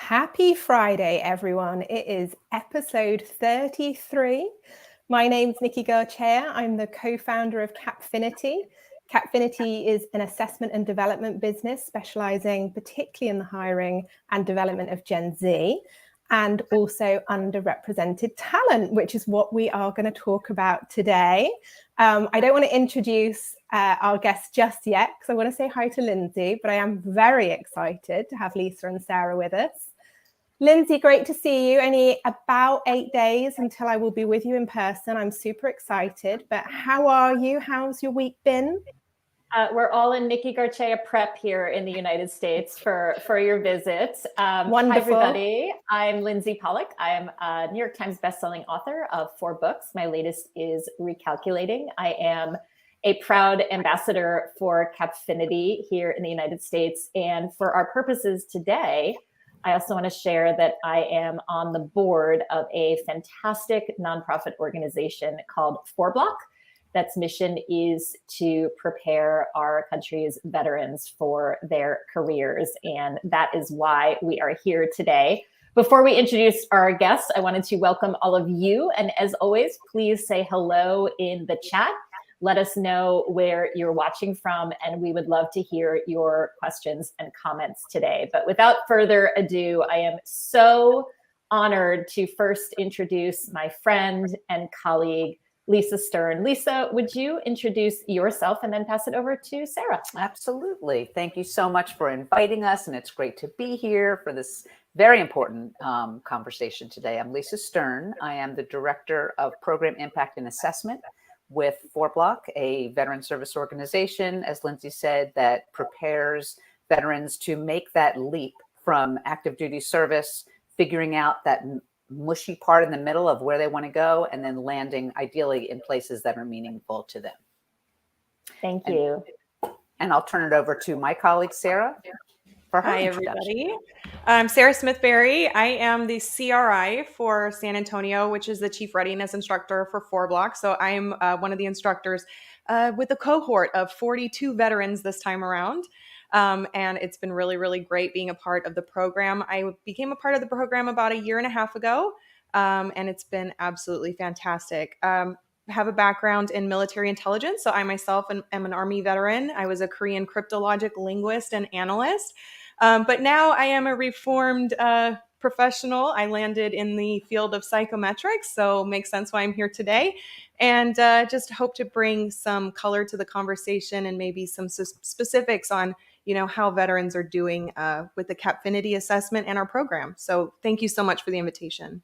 Happy Friday, everyone. It is episode 33. My name's Nikki Garchea. I'm the co-founder of Capfinity. Capfinity is an assessment and development business specializing particularly in the hiring and development of Gen Z and also underrepresented talent, which is what we are going to talk about today. I don't want to introduce our guests just yet because I want to say hi to Lindsay, but I am very excited to have Lisa and Sarah with us. Lindsay, great to see you. Only about 8 days until I will be with you in person. I'm super excited, but how are you? How's your week been? We're all in Nikki Garchea prep here in the United States for your visit. Wonderful. Hi, everybody. I'm Lindsay Pollock. I'm a New York Times bestselling author of 4 books. My latest is Recalculating. I am a proud ambassador for Capfinity here in the United States. And for our purposes today, I also want to share that I am on the board of a fantastic nonprofit organization called FourBlock. That's mission is to prepare our country's veterans for their careers. And that is why we are here today. Before we introduce our guests, I wanted to welcome all of you. And as always, please say hello in the chat. Let us know where you're watching from, and we would love to hear your questions and comments today. But without further ado, I am so honored to first introduce my friend and colleague, Lisa Stern. Lisa, would you introduce yourself and then pass it over to Sarah? Absolutely. Thank you so much for inviting us, and it's great to be here for this very important conversation today. I'm Lisa Stern. I am the Director of Program Impact and Assessment with FourBlock, a veteran service organization, as Lindsay said, that prepares veterans to make that leap from active duty service, figuring out that mushy part in the middle of where they want to go, and then landing ideally in places that are meaningful to them. Thank you. And I'll turn it over to my colleague, Sarah, for her introduction. Everybody. I'm Sarah Smith-Barry. I am the CRI for San Antonio, which is the Chief Readiness Instructor for FourBlock. So I'm one of the instructors with a cohort of 42 veterans this time around. And it's been really, really great being a part of the program. I became a part of the program about 1.5 years ago, and it's been absolutely fantastic. Have a background in military intelligence. So I myself am an Army veteran. I was a Korean cryptologic linguist and analyst. But now I am a reformed professional. I landed in the field of psychometrics, so makes sense why I'm here today. And just hope to bring some color to the conversation and maybe some specifics on how veterans are doing with the Capfinity assessment and our program. So thank you so much for the invitation.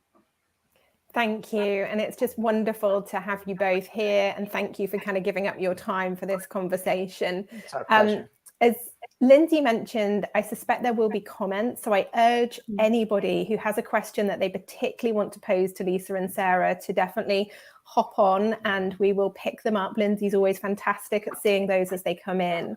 Thank you. And it's just wonderful to have you both here. And thank you for kind of giving up your time for this conversation. It's our pleasure. As Lindsay mentioned, I suspect there will be comments. So I urge anybody who has a question that they particularly want to pose to Lisa and Sarah to definitely hop on and we will pick them up. Lindsay's always fantastic at seeing those as they come in.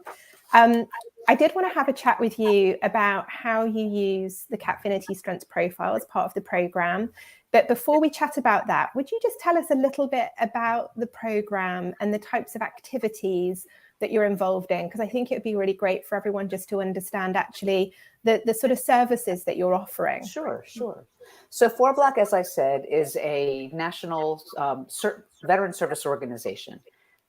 I did want to have a chat with you about how you use the Capfinity Strengths Profile as part of the program. But before we chat about that, would you just tell us a little bit about the program and the types of activities that you're involved in? Because I think it would be really great for everyone just to understand actually the sort of services that you're offering. Sure. So FourBlock, as I said, is a national veteran service organization.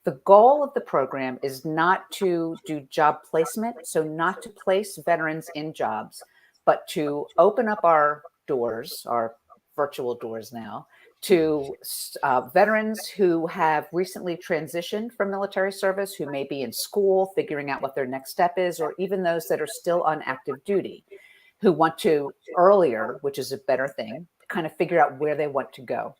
The goal of the program is not to do job placement, so not to place veterans in jobs, but to open up our doors, our virtual doors now, to veterans who have recently transitioned from military service, who may be in school, figuring out what their next step is, or even those that are still on active duty, who want to earlier, which is a better thing, kind of figure out where they want to go.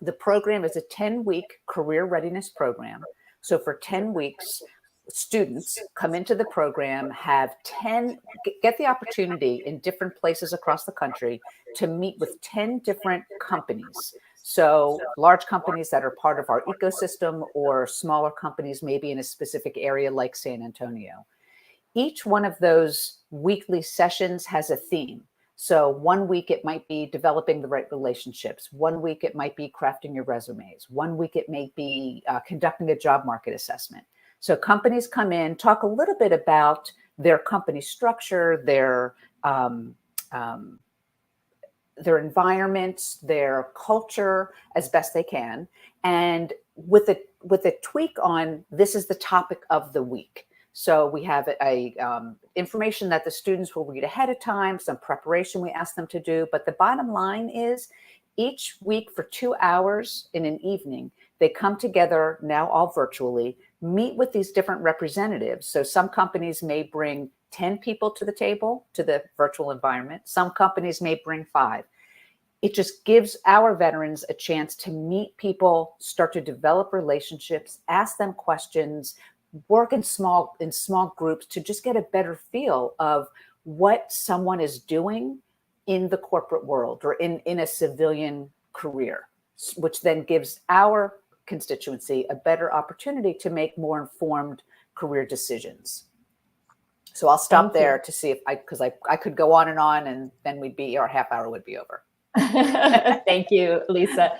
The program is a 10-week career readiness program. So for 10 weeks, students come into the program, get the opportunity in different places across the country to meet with 10 different companies. So large companies that are part of our ecosystem or smaller companies, maybe in a specific area like San Antonio. Each one of those weekly sessions has a theme. So 1 week it might be developing the right relationships. 1 week it might be crafting your resumes. 1 week it may be conducting a job market assessment. So companies come in, talk a little bit about their company structure, their their environment, their culture as best they can, and with a tweak on this is the topic of the week. So we have a information that the students will read ahead of time, some preparation we ask them to do. But the bottom line is each week for 2 hours in an evening, they come together, now all virtually, meet with these different representatives. So some companies may bring 10 people to the table, to the virtual environment. Some companies may bring 5. It just gives our veterans a chance to meet people, start to develop relationships, ask them questions, work in small groups to just get a better feel of what someone is doing in the corporate world or in a civilian career, which then gives our constituency a better opportunity to make more informed career decisions. So I'll stop there to see if because I could go on and then our half hour would be over. Thank you, Lisa.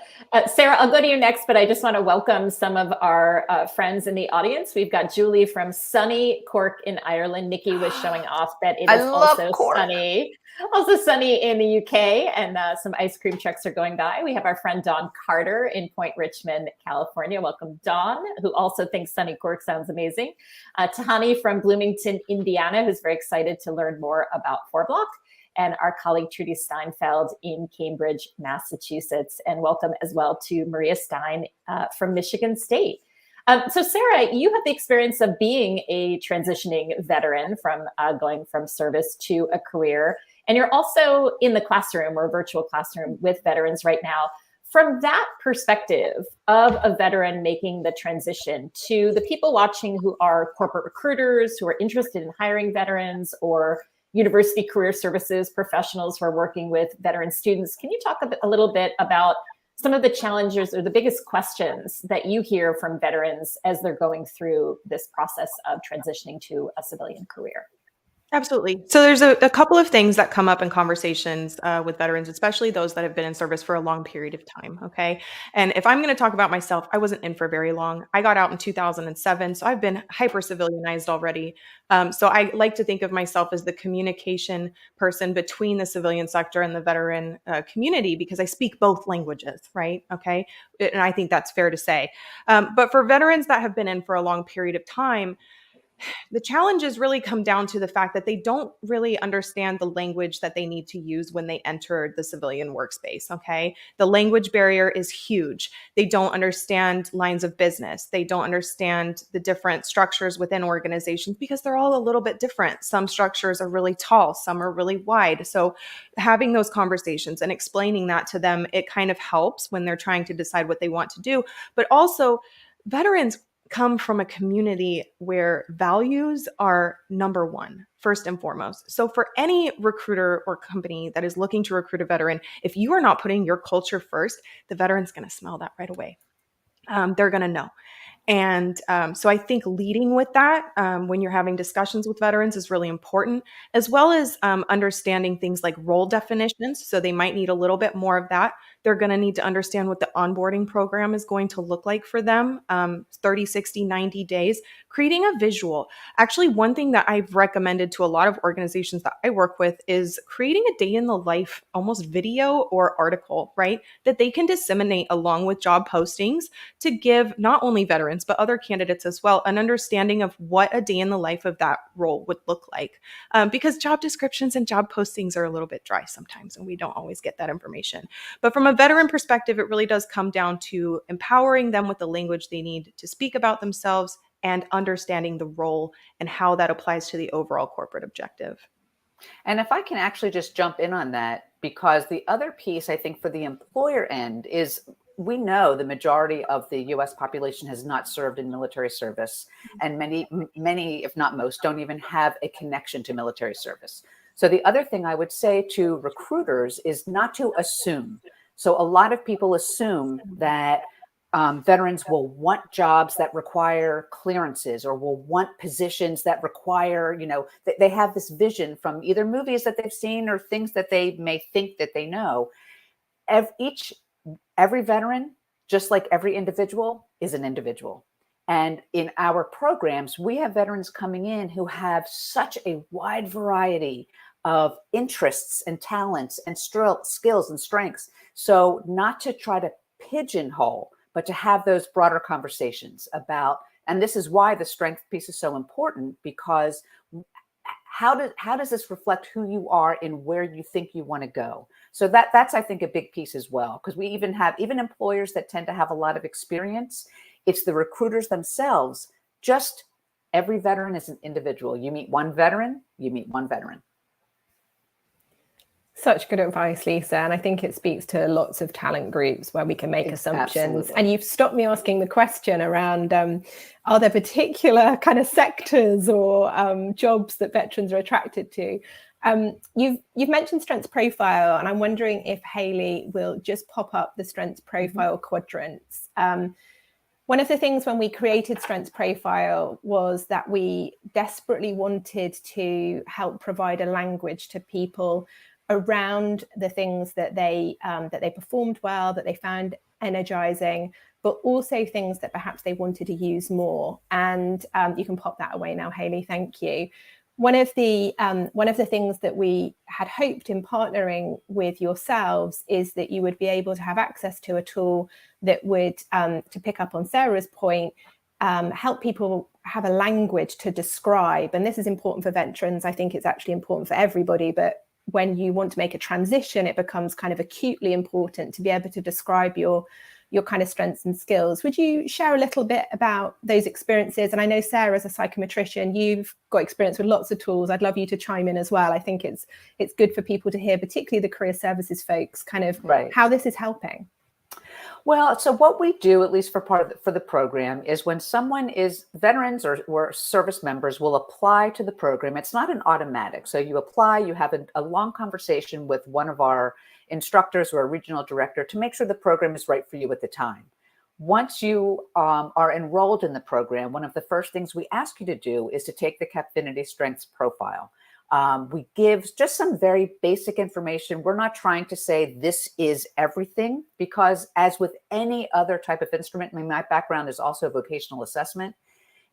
Sarah, I'll go to you next, but I just want to welcome some of our friends in the audience. We've got Julie from sunny Cork in Ireland. Nikki was showing off that it is also sunny in the UK, and some ice cream trucks are going by. We have our friend Dawn Carter in Point Richmond, California. Welcome, Dawn, who also thinks sunny Cork sounds amazing. Tahani from Bloomington, Indiana, who's very excited to learn more about FourBlock. And our colleague Trudy Steinfeld in Cambridge, Massachusetts. And welcome as well to Maria Stein from Michigan State. So Sarah, you have the experience of being a transitioning veteran from going from service to a career. And you're also in the classroom or virtual classroom with veterans right now. From that perspective of a veteran making the transition to the people watching who are corporate recruiters, who are interested in hiring veterans, or university career services professionals who are working with veteran students. Can you talk a little bit about some of the challenges or the biggest questions that you hear from veterans as they're going through this process of transitioning to a civilian career? Absolutely. So there's a couple of things that come up in conversations with veterans, especially those that have been in service for a long period of time. Okay. And if I'm going to talk about myself, I wasn't in for very long. I got out in 2007. So I've been hyper civilianized already. So I like to think of myself as the communication person between the civilian sector and the veteran community, because I speak both languages. Right. Okay. And I think that's fair to say. But for veterans that have been in for a long period of time, the challenges really come down to the fact that they don't really understand the language that they need to use when they enter the civilian workspace, okay? The language barrier is huge. They don't understand lines of business. They don't understand the different structures within organizations because they're all a little bit different. Some structures are really tall, some are really wide. So having those conversations and explaining that to them, it kind of helps when they're trying to decide what they want to do. But also, veterans come from a community where values are number one, first and foremost. So for any recruiter or company that is looking to recruit a veteran, if you are not putting your culture first, the veteran's going to smell that right away. They're going to know. And so I think leading with that when you're having discussions with veterans is really important, as well as understanding things like role definitions. So they might need a little bit more of that. They're going to need to understand what the onboarding program is going to look like for them, 30, 60, 90 days, creating a visual. Actually, one thing that I've recommended to a lot of organizations that I work with is creating a day in the life, almost video or article, right? That they can disseminate along with job postings to give not only veterans, but other candidates as well, an understanding of what a day in the life of that role would look like. Because job descriptions and job postings are a little bit dry sometimes, and we don't always get that information. But from a veteran perspective, it really does come down to empowering them with the language they need to speak about themselves and understanding the role and how that applies to the overall corporate objective. And if I can actually just jump in on that, because the other piece I think for the employer end is we know the majority of the US population has not served in military service, and many, if not most, don't even have a connection to military service. So the other thing I would say to recruiters is not to assume. So a lot of people assume that veterans will want jobs that require clearances or will want positions that require, they have this vision from either movies that they've seen or things that they may think that they know. Every veteran, just like every individual, is an individual. And in our programs, we have veterans coming in who have such a wide variety of interests and talents and skills and strengths. So not to try to pigeonhole, but to have those broader conversations about, and this is why the strength piece is so important, because how does this reflect who you are and where you think you want to go? So that's, I think, a big piece as well, because we even have employers that tend to have a lot of experience. It's the recruiters themselves. Just every veteran is an individual. You meet one veteran, you meet one veteran. Such good advice, Lisa. And I think it speaks to lots of talent groups where we can make assumptions. Absolutely. And you've stopped me asking the question around, are there particular kind of sectors or jobs that veterans are attracted to? You've mentioned strengths profile, and I'm wondering if Haley will just pop up the strengths profile quadrants. One of the things when we created Strengths Profile was that we desperately wanted to help provide a language to people around the things that they performed well, that they found energizing, but also things that perhaps they wanted to use more. And you can pop that away now, Haley. Thank you. One of the things that we had hoped in partnering with yourselves is that you would be able to have access to a tool that would, to pick up on Sarah's point, help people have a language to describe. And this is important for veterans. I think it's actually important for everybody, but when you want to make a transition, it becomes kind of acutely important to be able to describe your kind of strengths and skills. Would you share a little bit about those experiences? And I know Sarah, as a psychometrician, you've got experience with lots of tools. I'd love you to chime in as well. I think it's good for people to hear, particularly the career services folks, kind of how this is helping. Well, so what we do, at least for the program, is when someone is veterans or service members will apply to the program. It's not an automatic. So you apply, you have a long conversation with one of our instructors or a regional director to make sure the program is right for you at the time. Once you are enrolled in the program, one of the first things we ask you to do is to take the Capfinity Strengths Profile. We give just some very basic information. We're not trying to say this is everything, because as with any other type of instrument, my background is also vocational assessment.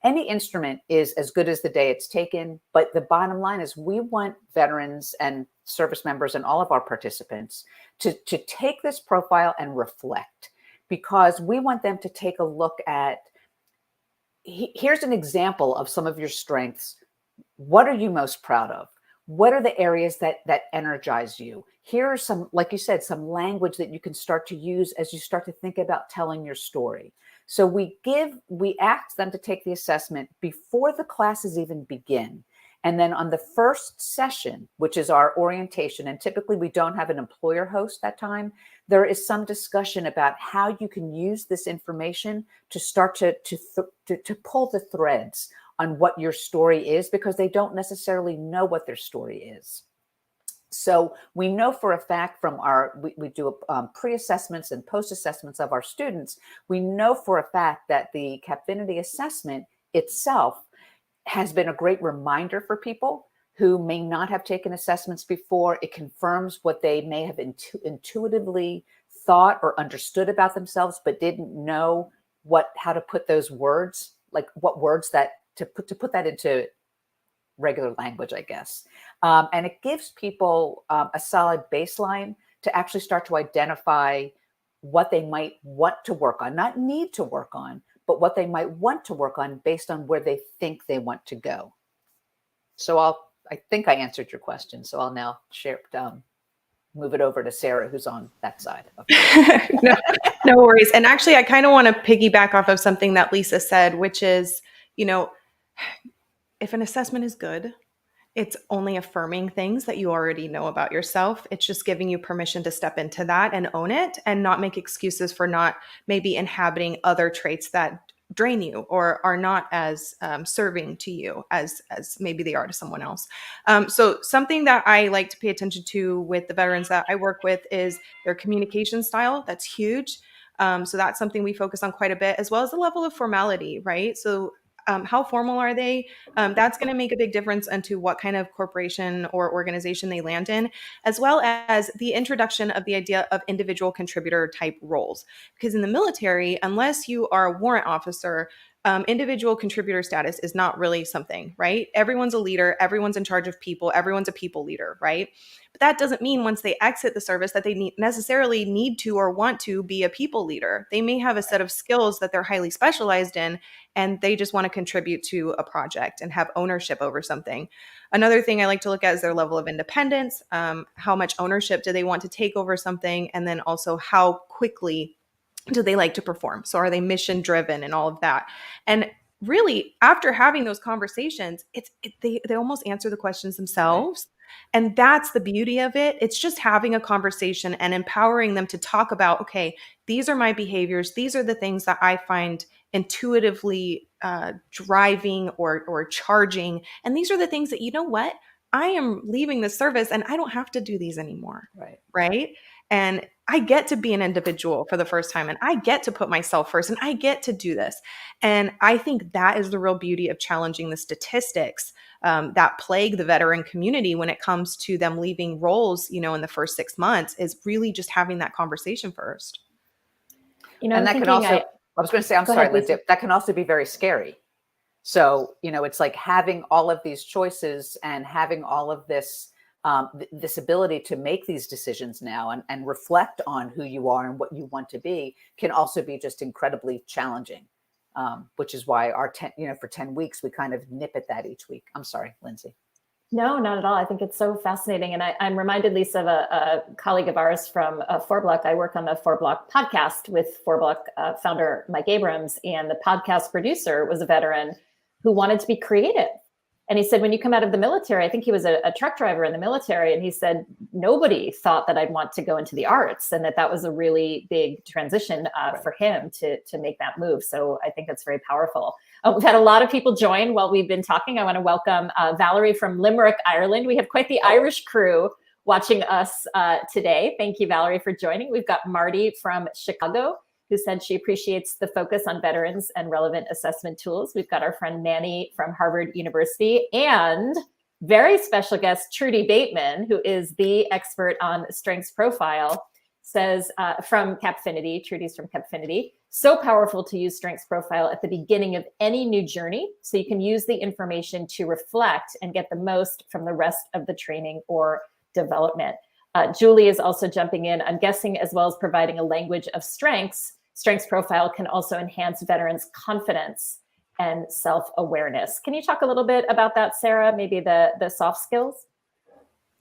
Any instrument is as good as the day it's taken. But the bottom line is we want veterans and service members and all of our participants to take this profile and reflect, because we want them to take a look at, here's an example of some of your strengths. What are you most proud of? What are the areas that energize you? Here are some, like you said, some language that you can start to use as you start to think about telling your story. So we ask them to take the assessment before the classes even begin. And then on the first session, which is our orientation, and typically we don't have an employer host that time, there is some discussion about how you can use this information to start to pull the threads on what your story is, because they don't necessarily know what their story is. So we know for a fact from we do pre-assessments and post-assessments of our students, we know for a fact that the Capfinity assessment itself has been a great reminder for people who may not have taken assessments before. It confirms what they may have intuitively thought or understood about themselves, but didn't know how to put those words, like what words that to put that into regular language, I guess. And it gives people a solid baseline to actually start to identify what they might want to work on, not need to work on, but what they might want to work on based on where they think they want to go. So I think I answered your question. So I'll now move it over to Sarah, who's on that side. No worries. And actually, I kind of want to piggyback off of something that Lisa said, which is, if an assessment is good, it's only affirming things that you already know about yourself. It's just giving you permission to step into that and own it, and not make excuses for not maybe inhabiting other traits that drain you or are not as serving to you as maybe they are to someone else. So something that I like to pay attention to with the veterans that I work with is their communication style. That's huge. So that's something we focus on quite a bit, as well as the level of formality, right? So how formal are they? That's going to make a big difference into what kind of corporation or organization they land in, as well as the introduction of the idea of individual contributor type roles. Because in the military, unless you are a warrant officer, individual contributor status is not really something, right? Everyone's a leader, everyone's in charge of people, everyone's a people leader, right? But that doesn't mean once they exit the service that they necessarily need to or want to be a people leader. They may have a set of skills that they're highly specialized in, and they just want to contribute to a project and have ownership over something. Another thing I like to look at is their level of independence. How much ownership do they want to take over something? And then also how quickly do they like to perform? So are they mission driven and all of that? And really, after having those conversations, they almost answer the questions themselves. Right. And that's the beauty of it. It's just having a conversation and empowering them to talk about, okay, these are my behaviors. These are the things that I find intuitively driving or charging. And these are the things that, you know what, I am leaving the service and I don't have to do these anymore. Right. And I get to be an individual for the first time, and I get to put myself first, and I get to do this. And I think that is the real beauty of challenging the statistics that plague the veteran community when it comes to them leaving roles, in the first 6 months, is really just having that conversation first. And that can also, I was going to say, I'm sorry, Lindsay, that can also be very scary. So, it's like having all of these choices and having all of this this ability to make these decisions now and reflect on who you are and what you want to be can also be just incredibly challenging, which is why our for 10 weeks, we kind of nip at that each week. I'm sorry, Lindsay. No, not at all. I think it's so fascinating. And I'm reminded, Lisa, of a colleague of ours from FourBlock. I work on the FourBlock podcast with FourBlock founder Mike Abrams, and the podcast producer was a veteran who wanted to be creative. And he said, when you come out of the military, I think he was a truck driver in the military. And he said, nobody thought that I'd want to go into the arts, and that was a really big transition for him to make that move. So I think that's very powerful. We've had a lot of people join while we've been talking. I want to welcome Valerie from Limerick, Ireland. We have quite the Irish crew watching us today. Thank you, Valerie, for joining. We've got Marty from Chicago, who said she appreciates the focus on veterans and relevant assessment tools. We've got our friend Manny from Harvard University, and very special guest Trudy Bateman, who is the expert on strengths profile, says from Capfinity. Trudy's from Capfinity. So powerful to use strengths profile at the beginning of any new journey, so you can use the information to reflect and get the most from the rest of the training or development. Julie is also jumping in, I'm guessing, as well as providing a language of strengths. Strengths profile can also enhance veterans' confidence and self-awareness. Can you talk a little bit about that, Sarah? Maybe the soft skills?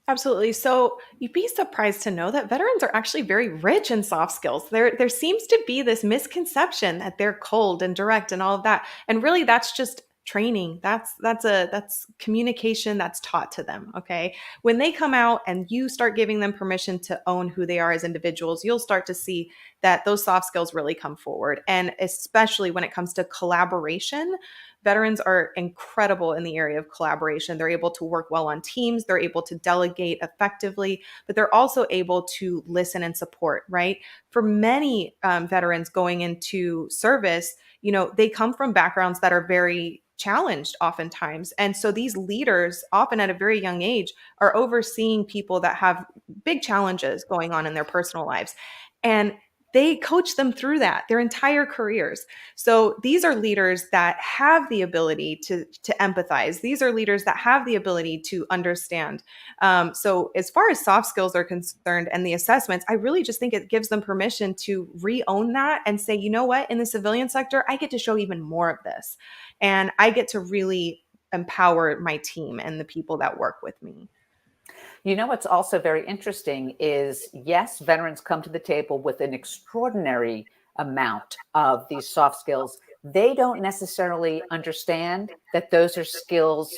Absolutely. So you'd be surprised to know that veterans are actually very rich in soft skills. There seems to be this misconception that they're cold and direct and all of that. And really, that's just training. That's communication that's taught to them. Okay. When they come out and you start giving them permission to own who they are as individuals, you'll start to see that those soft skills really come forward. And especially when it comes to collaboration, veterans are incredible in the area of collaboration. They're able to work well on teams. They're able to delegate effectively, but they're also able to listen and support, right? For many veterans going into service, they come from backgrounds that are very challenged oftentimes. And so these leaders, often at a very young age, are overseeing people that have big challenges going on in their personal lives. And they coach them through that their entire careers. So these are leaders that have the ability to empathize. These are leaders that have the ability to understand. So as far as soft skills are concerned and the assessments, I really just think it gives them permission to re-own that and say, you know what, in the civilian sector, I get to show even more of this. And I get to really empower my team and the people that work with me. What's also very interesting is, yes, veterans come to the table with an extraordinary amount of these soft skills. They don't necessarily understand that those are skills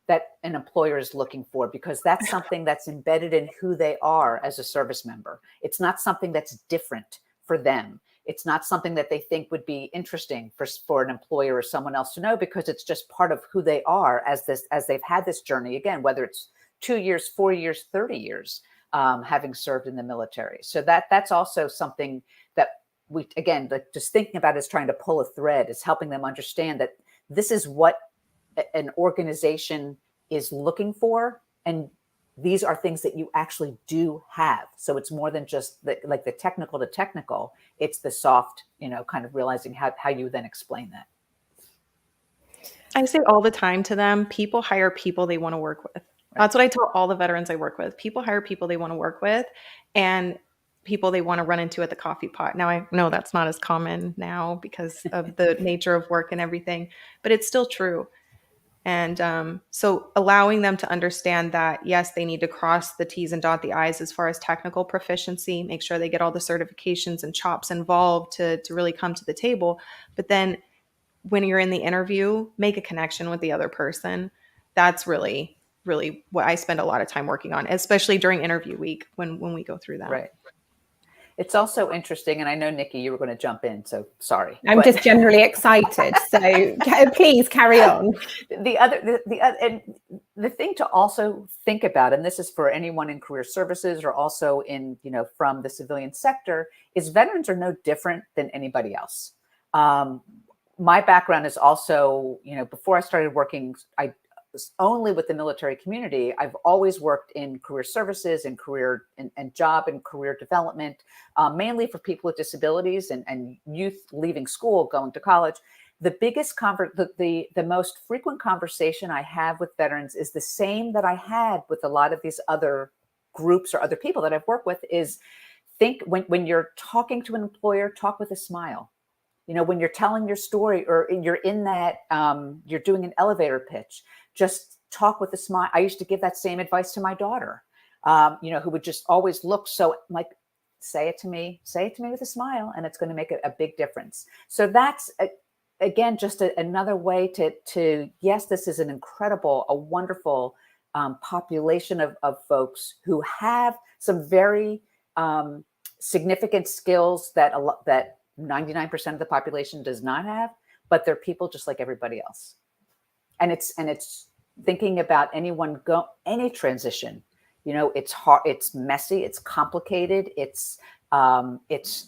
that an employer is looking for, because that's something that's embedded in who they are as a service member. It's not something that's different for them. It's not something that they think would be interesting for an employer or someone else to know, because it's just part of who they are as they've had this journey, again, whether it's 2 years, 4 years, 30 years, having served in the military. So that's also something that we, again, just thinking about is trying to pull a thread, is helping them understand that this is what an organization is looking for. And these are things that you actually do have. So it's more than just the technical to technical. It's the soft, kind of realizing how you then explain that. I say all the time to them, people hire people they want to work with. That's what I tell all the veterans I work with. People hire people they want to work with and people they want to run into at the coffee pot. Now, I know that's not as common now because of the nature of work and everything, but it's still true. And so allowing them to understand that, yes, they need to cross the T's and dot the I's as far as technical proficiency, make sure they get all the certifications and chops involved to really come to the table. But then when you're in the interview, make a connection with the other person. That's really, really what I spend a lot of time working on, especially during interview week when we go through that. Right. It's also interesting, and I know, Nikki, you were going to jump in, so sorry. I'm just generally excited, so please carry on. The thing to also think about, and this is for anyone in career services or also in, from the civilian sector, is veterans are no different than anybody else. My background is also, before I started working, I only with the military community. I've always worked in career services and career and job and career development, mainly for people with disabilities and youth leaving school, going to college. The biggest the most frequent conversation I have with veterans is the same that I had with a lot of these other groups or other people that I've worked with is think when you're talking to an employer, talk with a smile. When you're telling your story or you're in that, you're doing an elevator pitch, just talk with a smile. I used to give that same advice to my daughter, who would just always look so like, say it to me with a smile, and it's going to make a big difference. So that's, again, just another way to, yes, this is a wonderful population of folks who have some very significant skills that 99% of the population does not have, but they're people just like everybody else. And it's thinking about any transition, it's hard, it's messy, it's complicated, it's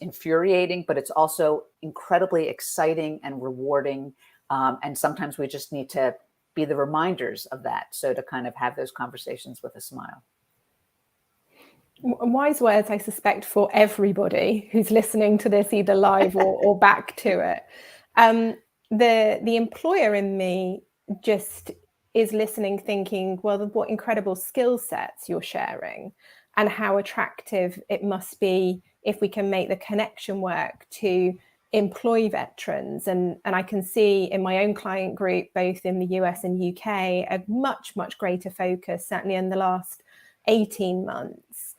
infuriating, but it's also incredibly exciting and rewarding. And sometimes we just need to be the reminders of that. So to kind of have those conversations with a smile. Wise words, I suspect, for everybody who's listening to this either live or back to it. The employer in me just is listening, thinking, well, what incredible skill sets you're sharing and how attractive it must be if we can make the connection work to employ veterans. And I can see in my own client group, both in the US and UK, a much, much greater focus, certainly in the last 18 months.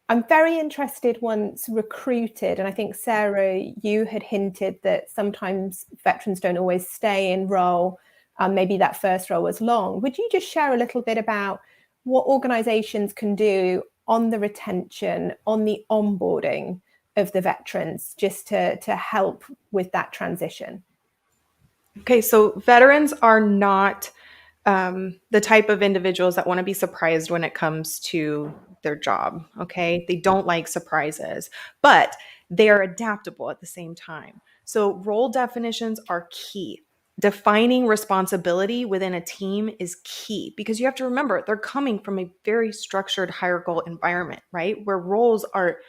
I'm very interested once recruited, and I think, Sarah, you had hinted that sometimes veterans don't always stay in role. Maybe that first role was long. Would you just share a little bit about what organizations can do on the retention, on the onboarding of the veterans, just to help with that transition? Okay, so veterans are not the type of individuals that want to be surprised when it comes to their job. Okay. They don't like surprises, but they are adaptable at the same time. So role definitions are key. Defining responsibility within a team is key because you have to remember they're coming from a very structured hierarchical environment, right? Where roles are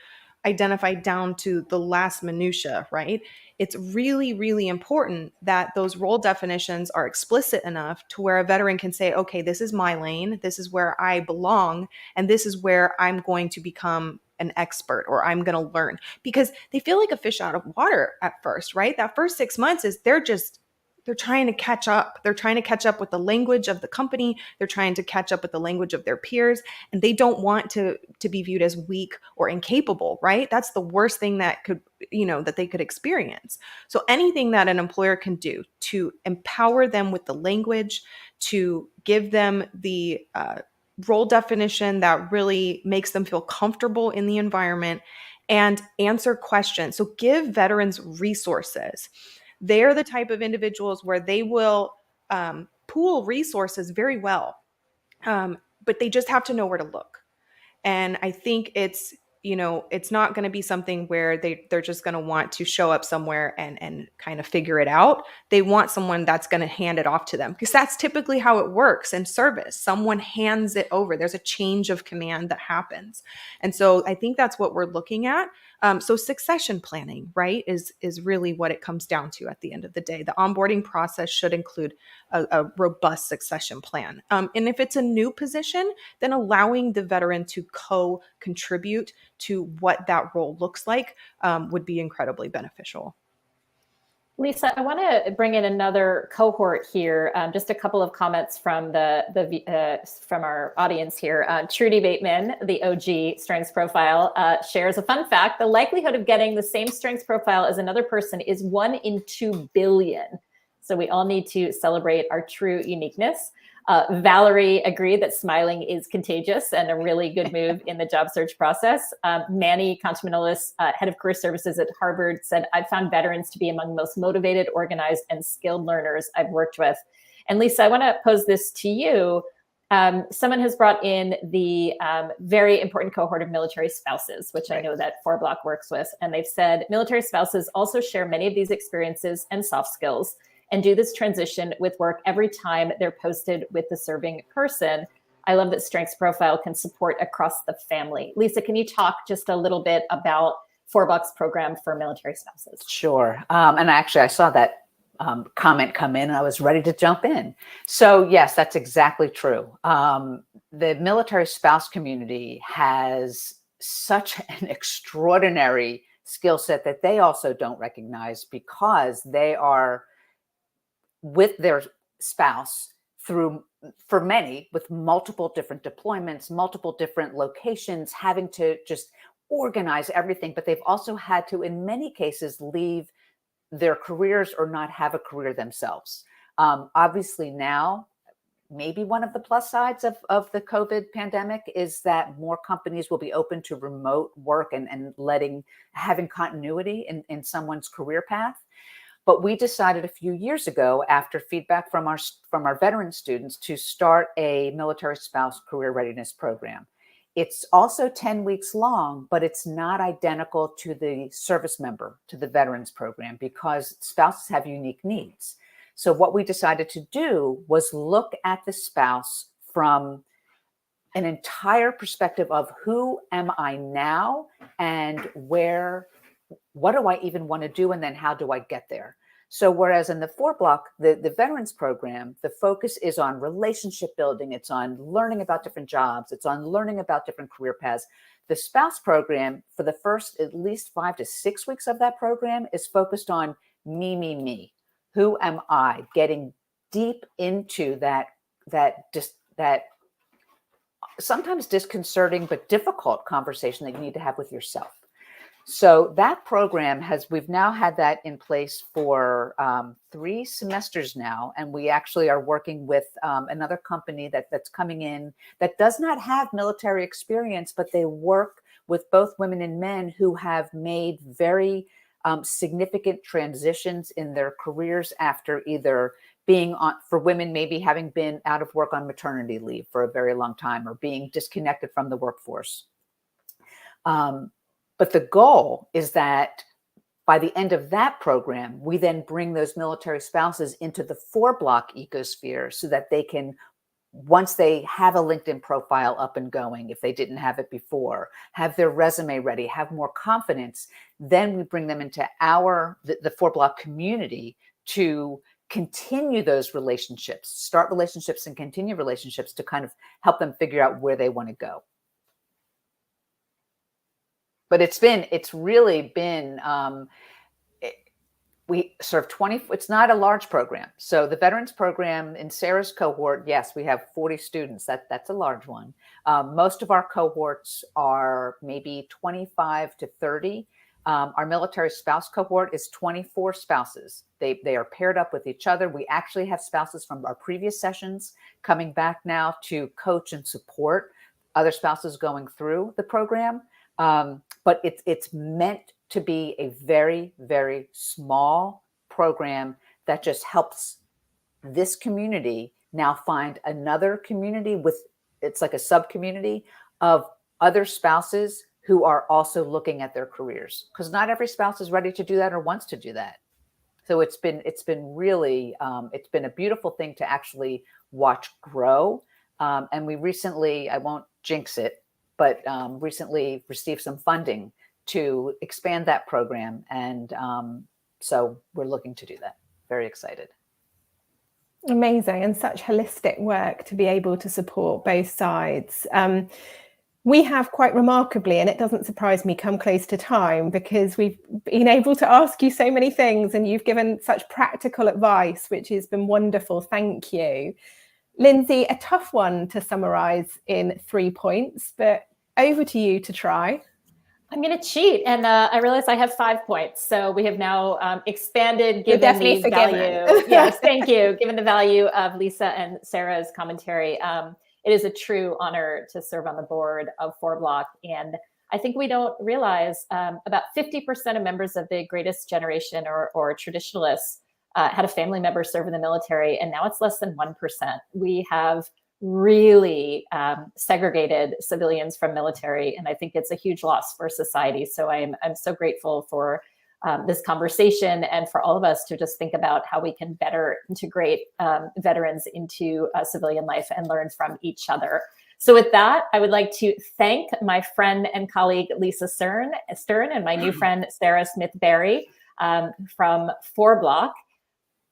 identified down to the last minutia, right? It's really, really important that those role definitions are explicit enough to where a veteran can say, okay, this is my lane, this is where I belong, and this is where I'm going to become an expert or I'm going to learn, because they feel like a fish out of water at first, right? That first 6 months is they're trying to catch up. They're trying to catch up with the language of the company. They're trying to catch up with the language of their peers. And they don't want to be viewed as weak or incapable, right? That's the worst thing that that they could experience. So anything that an employer can do to empower them with the language, to give them the role definition that really makes them feel comfortable in the environment and answer questions. So give veterans resources. They're the type of individuals where they will pool resources very well, but they just have to know where to look. And I think it's, it's not going to be something where they're just going to want to show up somewhere and kind of figure it out. They want someone that's going to hand it off to them, because that's typically how it works in service. Someone hands it over. There's a change of command that happens. And so I think that's what we're looking at. So succession planning, right, is really what it comes down to at the end of the day. The onboarding process should include a robust succession plan. And if it's a new position, then allowing the veteran to co-contribute to what that role looks like would be incredibly beneficial. Lisa, I want to bring in another cohort here. Just a couple of comments from from our audience here. Trudy Bateman, the OG strengths profile, shares a fun fact: the likelihood of getting the same strengths profile as another person is 1 in 2 billion. So we all need to celebrate our true uniqueness. Valerie agreed that smiling is contagious and a really good move in the job search process. Manny Contaminolis, head of career services at Harvard, said, "I've found veterans to be among the most motivated, organized, and skilled learners I've worked with." And Lisa, I want to pose this to you. Someone has brought in the very important cohort of military spouses, which I know that FourBlock works with. And they've said military spouses also share many of these experiences and soft skills and do this transition with work every time they're posted with the serving person. I love that Strengths Profile can support across the family. Lisa, can you talk just a little bit about FourBlock's program for military spouses? Sure. And actually, I saw that comment come in and I was ready to jump in. So yes, that's exactly true. The military spouse community has such an extraordinary skill set that they also don't recognize, because they are with their spouse for many, with multiple different deployments, multiple different locations, having to just organize everything. But they've also had to, in many cases, leave their careers or not have a career themselves. Obviously now, maybe one of the plus sides of the COVID pandemic is that more companies will be open to remote work and having continuity in someone's career path. But we decided a few years ago, after feedback from our veteran students, to start a military spouse career readiness program. It's also 10 weeks long, but it's not identical to the service member, to the veterans program, because spouses have unique needs. So what we decided to do was look at the spouse from an entire perspective of who am I now and what do I even want to do? And then how do I get there? So whereas in the FourBlock, the veterans program, the focus is on relationship building. It's on learning about different jobs. It's on learning about different career paths. The spouse program, for the first at least 5 to 6 weeks of that program, is focused on me. Who am I? Getting deep into that sometimes disconcerting but difficult conversation that you need to have with yourself. So that program we've now had that in place for 3 semesters now. And we actually are working with another company that's coming in that does not have military experience, but they work with both women and men who have made very significant transitions in their careers after either being for women, maybe having been out of work on maternity leave for a very long time or being disconnected from the workforce. But the goal is that by the end of that program, we then bring those military spouses into the FourBlock ecosphere so that they can, once they have a LinkedIn profile up and going, if they didn't have it before, have their resume ready, have more confidence, then we bring them into the FourBlock community to continue those relationships, start relationships and continue relationships to kind of help them figure out where they want to go. But it's really been, we serve 20, it's not a large program. So the veterans program in Sarah's cohort, yes, we have 40 students. That's a large one. Most of our cohorts are maybe 25 to 30. Our military spouse cohort is 24 spouses. They are paired up with each other. We actually have spouses from our previous sessions coming back now to coach and support other spouses going through the program. But it's meant to be a very, very small program that just helps this community now find another community it's like a sub community of other spouses who are also looking at their careers, because not every spouse is ready to do that or wants to do that. So it's been really it's been a beautiful thing to actually watch grow. And we recently, I won't jinx it, but recently received some funding to expand that program. And so we're looking to do that. Very excited. Amazing, and such holistic work to be able to support both sides. We have quite remarkably, and it doesn't surprise me, come close to time, because we've been able to ask you so many things and you've given such practical advice, which has been wonderful. Thank you. Lindsay, a tough one to summarize in 3 points, but over to you to try. I'm going to cheat, and I realize I have 5 points. So we have now expanded, given the value. Yes, thank you. Given the value of Lisa and Sarah's commentary, it is a true honor to serve on the board of FourBlock. And I think we don't realize about 50% of members of the greatest generation or traditionalists had a family member serve in the military, and now it's less than 1%. We have really segregated civilians from military, and I think it's a huge loss for society. So I'm so grateful for this conversation and for all of us to just think about how we can better integrate veterans into civilian life and learn from each other. So with that, I would like to thank my friend and colleague Lisa Stern and my new friend Sarah Smith-Barry from FourBlock.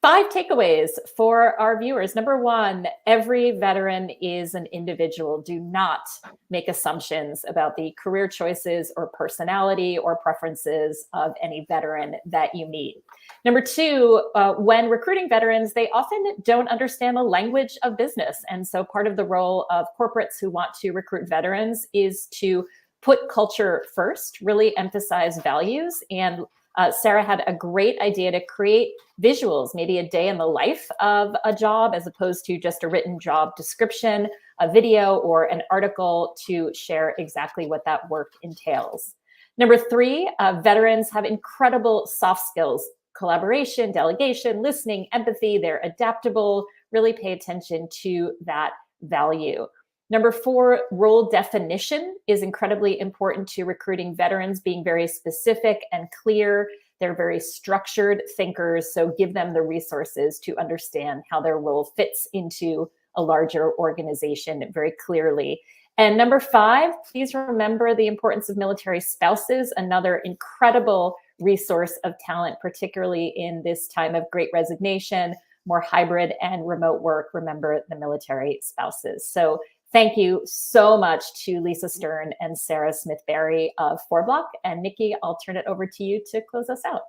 5 takeaways for our viewers. Number 1, every veteran is an individual. Do not make assumptions about the career choices or personality or preferences of any veteran that you meet. Number 2, when recruiting veterans, they often don't understand the language of business. And so part of the role of corporates who want to recruit veterans is to put culture first, really emphasize values. And Sarah had a great idea to create visuals, maybe a day in the life of a job, as opposed to just a written job description, a video, or an article to share exactly what that work entails. Number 3, veterans have incredible soft skills: collaboration, delegation, listening, empathy. They're adaptable. Really pay attention to that value. Number 4, role definition is incredibly important to recruiting veterans, being very specific and clear. They're very structured thinkers, so give them the resources to understand how their role fits into a larger organization very clearly. And number 5, please remember the importance of military spouses, another incredible resource of talent, particularly in this time of great resignation, more hybrid and remote work. Remember the military spouses. So thank you so much to Lisa Stern and Sarah Smith-Barry of FourBlock. And Nikki, I'll turn it over to you to close us out.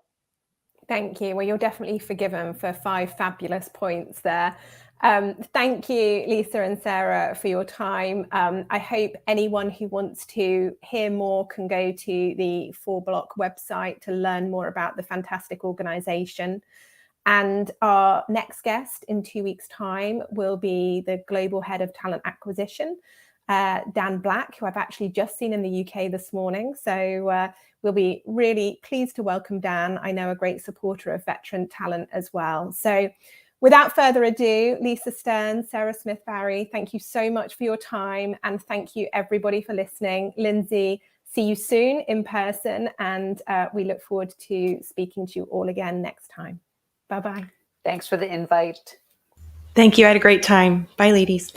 Thank you. Well, you're definitely forgiven for 5 fabulous points there. Thank you, Lisa and Sarah, for your time. I hope anyone who wants to hear more can go to the FourBlock website to learn more about the fantastic organization. And our next guest in 2 weeks' time will be the Global Head of Talent Acquisition, Dan Black, who I've actually just seen in the UK this morning. So we'll be really pleased to welcome Dan. I know a great supporter of veteran talent as well. So without further ado, Lisa Stern, Sarah Smith-Barry, thank you so much for your time. And thank you, everybody, for listening. Lindsay, see you soon in person. And we look forward to speaking to you all again next time. Bye-bye. Thanks for the invite. Thank you. I had a great time. Bye, ladies.